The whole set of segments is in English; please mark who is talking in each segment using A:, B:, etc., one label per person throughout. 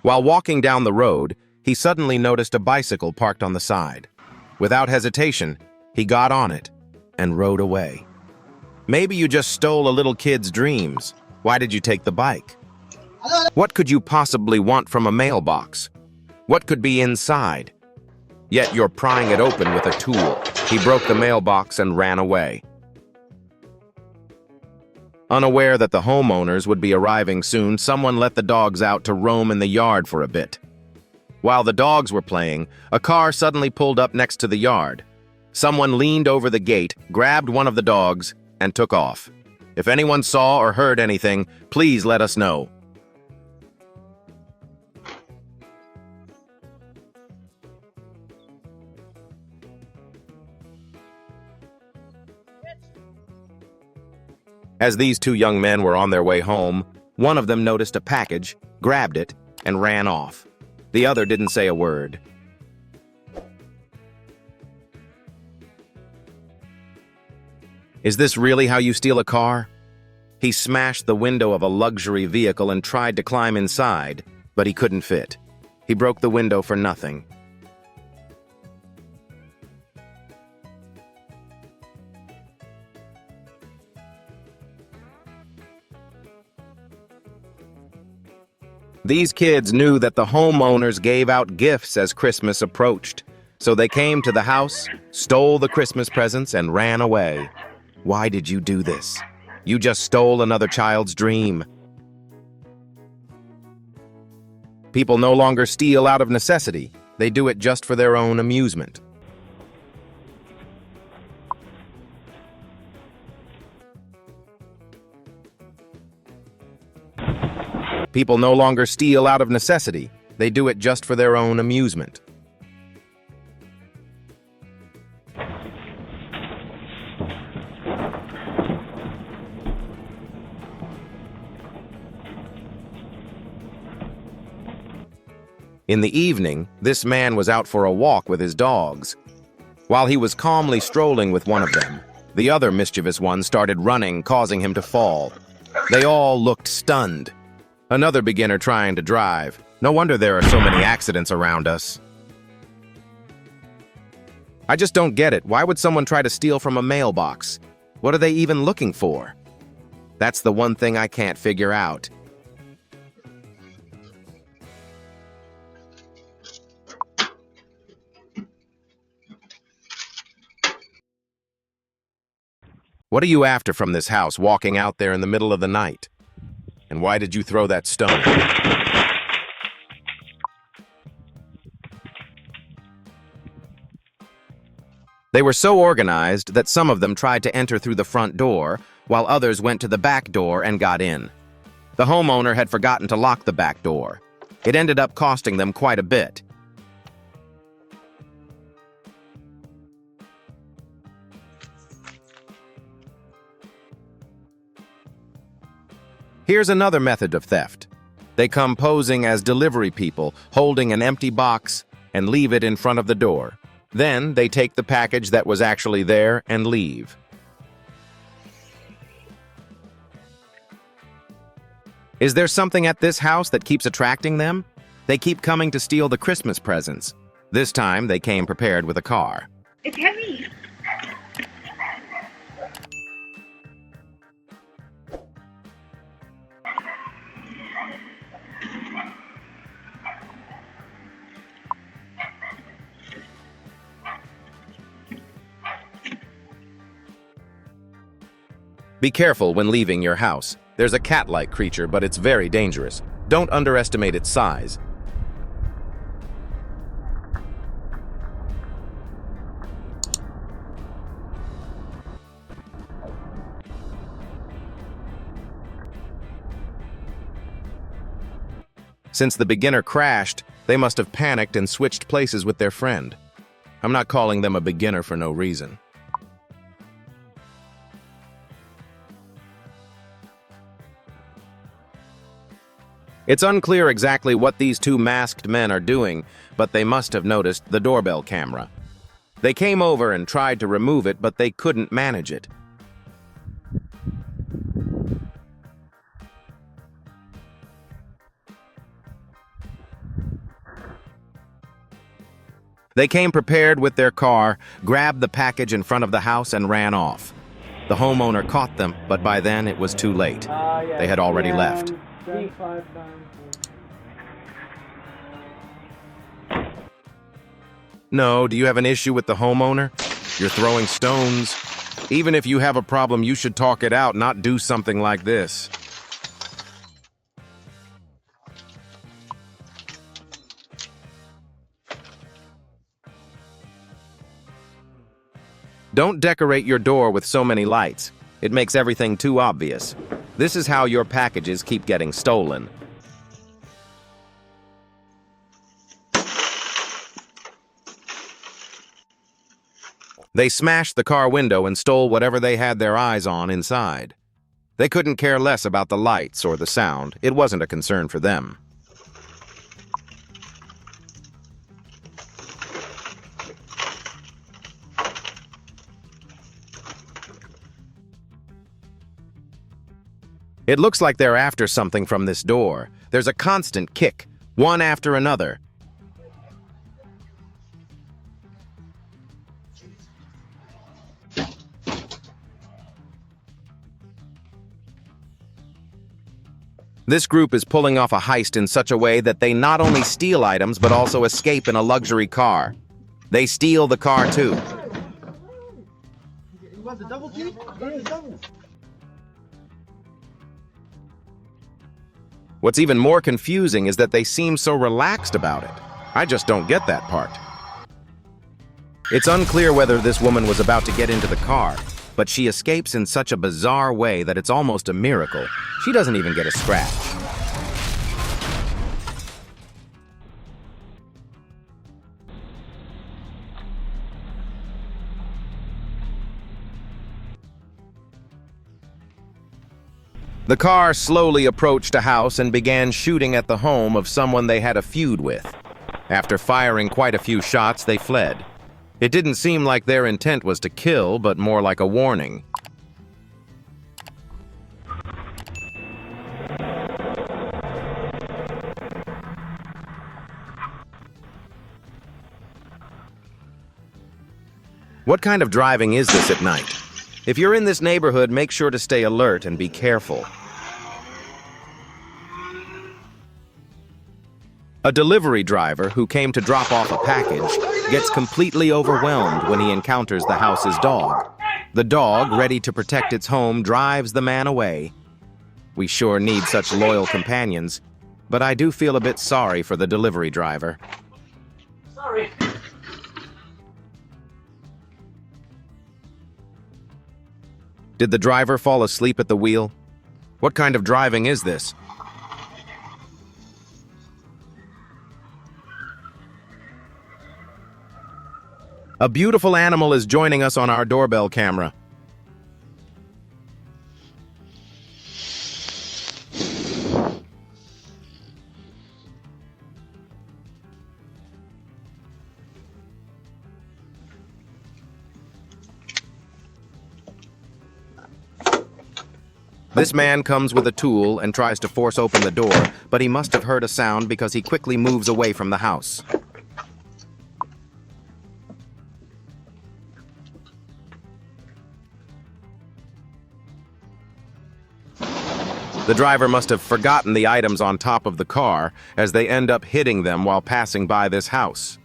A: While walking down the road, he suddenly noticed a bicycle parked on the side. Without hesitation, he got on it and rode away. Maybe you just stole a little kid's dreams. Why did you take the bike? What could you possibly want from a mailbox? What could be inside? Yet you're prying it open with a tool. He broke the mailbox and ran away. Unaware that the homeowners would be arriving soon, someone let the dogs out to roam in the yard for a bit. While the dogs were playing, a car suddenly pulled up next to the yard. Someone leaned over the gate, grabbed one of the dogs, and took off. If anyone saw or heard anything, please let us know. As these two young men were on their way home, one of them noticed a package, grabbed it, and ran off. The other didn't say a word. Is this really how you steal a car? He smashed the window of a luxury vehicle and tried to climb inside, but he couldn't fit. He broke the window for nothing. These kids knew that the homeowners gave out gifts as Christmas approached, so they came to the house, stole the Christmas presents, and ran away. Why did you do this? You just stole another child's dream. People no longer steal out of necessity. They do it just for their own amusement. People no longer steal out of necessity. They do it just for their own amusement. In the evening, this man was out for a walk with his dogs. While he was calmly strolling with one of them, the other mischievous one started running, causing him to fall. They all looked stunned. Another beginner trying to drive. No wonder there are so many accidents around us. I just don't get it. Why would someone try to steal from a mailbox? What are they even looking for? That's the one thing I can't figure out. What are you after from this house, walking out there in the middle of the night? And why did you throw that stone? They were so organized that some of them tried to enter through the front door, while others went to the back door and got in. The homeowner had forgotten to lock the back door. It ended up costing them quite a bit. Here's another method of theft. They come posing as delivery people, holding an empty box, and leave it in front of the door. Then they take the package that was actually there and leave. Is there something at this house that keeps attracting them? They keep coming to steal the Christmas presents. This time they came prepared with a car.
B: It's heavy.
A: Be careful when leaving your house. There's a cat-like creature, but it's very dangerous. Don't underestimate its size. Since the beginner crashed, they must have panicked and switched places with their friend. I'm not calling them a beginner for no reason. It's unclear exactly what these two masked men are doing, but they must have noticed the doorbell camera. They came over and tried to remove it, but they couldn't manage it. They came prepared with their car, grabbed the package in front of the house, and ran off. The homeowner caught them, but by then it was too late. They had already left. No, do you have an issue with the homeowner? You're throwing stones. Even if you have a problem, you should talk it out, not do something like this. Don't decorate your door with so many lights. It makes everything too obvious. This is how your packages keep getting stolen. They smashed the car window and stole whatever they had their eyes on inside. They couldn't care less about the lights or the sound. It wasn't a concern for them. It looks like they're after something from this door. There's a constant kick, one after another. This group is pulling off a heist in such a way that they not only steal items, but also escape in a luxury car. They steal the car, too. What's even more confusing is that they seem so relaxed about it. I just don't get that part. It's unclear whether this woman was about to get into the car, but she escapes in such a bizarre way that it's almost a miracle. She doesn't even get a scratch. The car slowly approached a house and began shooting at the home of someone they had a feud with. After firing quite a few shots, they fled. It didn't seem like their intent was to kill, but more like a warning. What kind of driving is this at night? If you're in this neighborhood, make sure to stay alert and be careful. A delivery driver who came to drop off a package gets completely overwhelmed when he encounters the house's dog. The dog, ready to protect its home, drives the man away. We sure need such loyal companions, but I do feel a bit sorry for the delivery driver.
B: Sorry.
A: Did the driver fall asleep at the wheel? What kind of driving is this? A beautiful animal is joining us on our doorbell camera. This man comes with a tool and tries to force open the door, but he must have heard a sound because he quickly moves away from the house. The driver must have forgotten the items on top of the car, as they end up hitting them while passing by this house.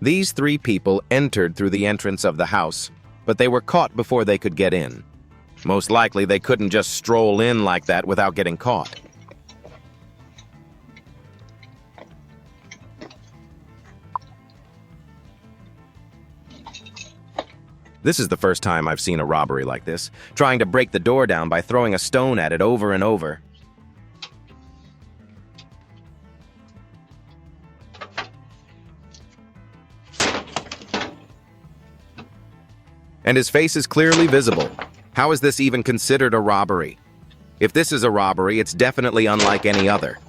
A: These three people entered through the entrance of the house, but they were caught before they could get in. Most likely, they couldn't just stroll in like that without getting caught. This is the first time I've seen a robbery like this, trying to break the door down by throwing a stone at it over and over. And his face is clearly visible. How is this even considered a robbery? If this is a robbery, it's definitely unlike any other.